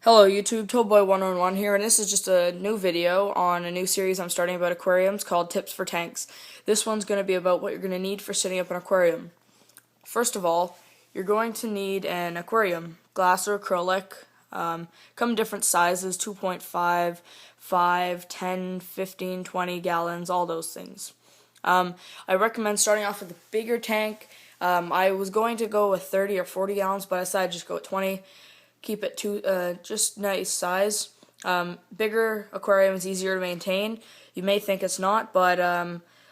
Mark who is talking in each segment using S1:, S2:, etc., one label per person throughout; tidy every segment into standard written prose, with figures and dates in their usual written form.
S1: Hello YouTube, Toadboy111 here, and this is just a new video on a new series I'm starting about aquariums called Tips for Tanks. This one's going to be about what you're going to need for setting up an aquarium. First of all, you're going to need an aquarium, glass or acrylic. Come in different sizes, 2.5, 5, 10, 15, 20 gallons, all those things. I recommend starting off with a bigger tank. I was going to go with 30 or 40 gallons, but I decided to just go with 20. Keep it to just nice size. Bigger aquarium is easier to maintain. You may think it's not, but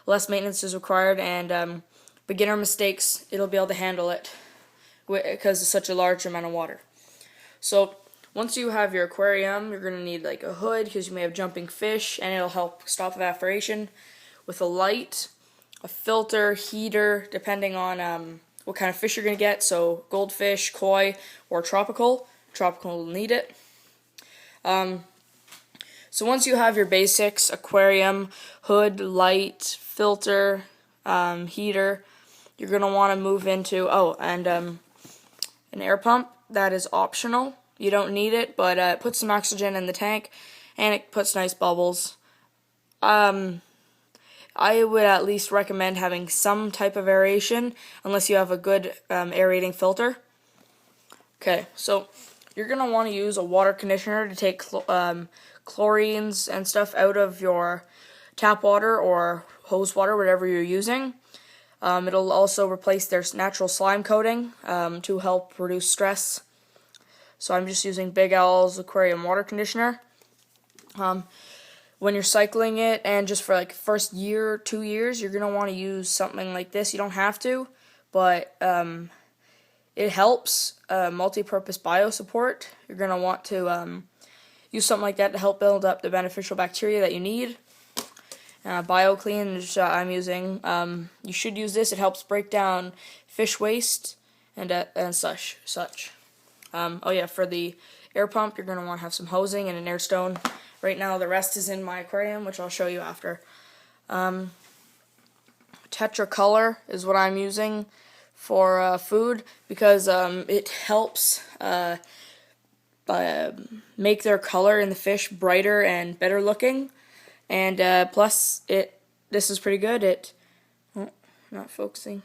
S1: less maintenance is required, and beginner mistakes, it'll be able to handle it because it's such a large amount of water. So once you have your aquarium, you're going to need like a hood because you may have jumping fish, and it'll help stop evaporation. With a light, a filter, heater, depending on what kind of fish you're going to get. So goldfish, koi, or tropical. Tropical will need it. So once you have your basics, aquarium, hood, light, filter, heater, you're going to want to move into, an air pump. That is optional. You don't need it, but it puts some oxygen in the tank, and it puts nice bubbles. I would at least recommend having some type of aeration, unless you have a good aerating filter. Okay, so you're going to want to use a water conditioner to take chlorines and stuff out of your tap water or hose water, whatever you're using. It'll also replace their natural slime coating to help reduce stress. So I'm just using Big L's Aquarium water conditioner. When you're cycling it, and just for like first year, 2 years, you're going to want to use something like this. You don't have to, but it helps. Multi-purpose biosupport. You're going to want to use something like that to help build up the beneficial bacteria that you need. BioClean, which I'm using. You should use this. It helps break down fish waste and such. For the air pump, you're going to want to have some hosing and an air stone. Right now, the rest is in my aquarium, which I'll show you after. Tetracolor is what I'm using for food because it helps make their color in the fish brighter and better looking. And plus, this is pretty good. Not focusing.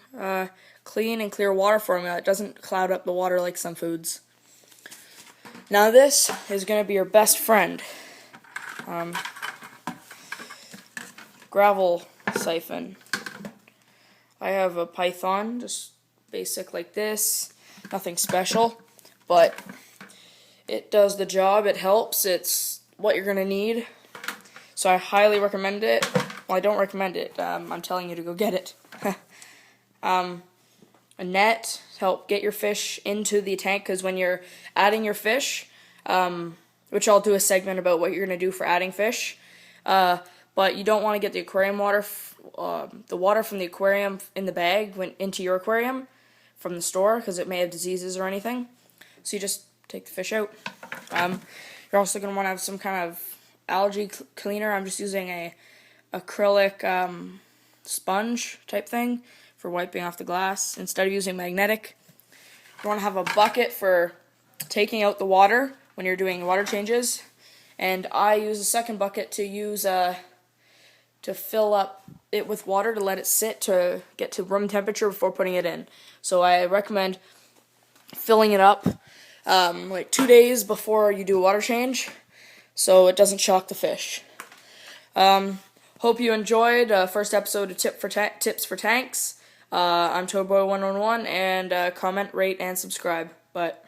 S1: Clean and clear water formula. It doesn't cloud up the water like some foods. Now this is going to be your best friend. Gravel siphon. I have a Python, just basic like this, nothing special, but it does the job. It helps. It's what you're gonna need, so I highly recommend it. Well, I don't recommend it. I'm telling you to go get it. A net to help get your fish into the tank, because when you're adding your fish, which I'll do a segment about what you're going to do for adding fish. But you don't want to get the aquarium water, the water from the aquarium in the bag into your aquarium from the store, because it may have diseases or anything. So you just take the fish out. You're also going to want to have some kind of algae cleaner. I'm just using a acrylic sponge type thing for wiping off the glass instead of using magnetic. You want to have a bucket for taking out the water when you're doing water changes, and I use a second bucket to fill up it with water to let it sit to get to room temperature before putting it in. So I recommend filling it up like 2 days before you do a water change, so it doesn't shock the fish. Hope you enjoyed first episode of Tips for Tanks. I'm Toadboy111, and comment, rate, and subscribe. But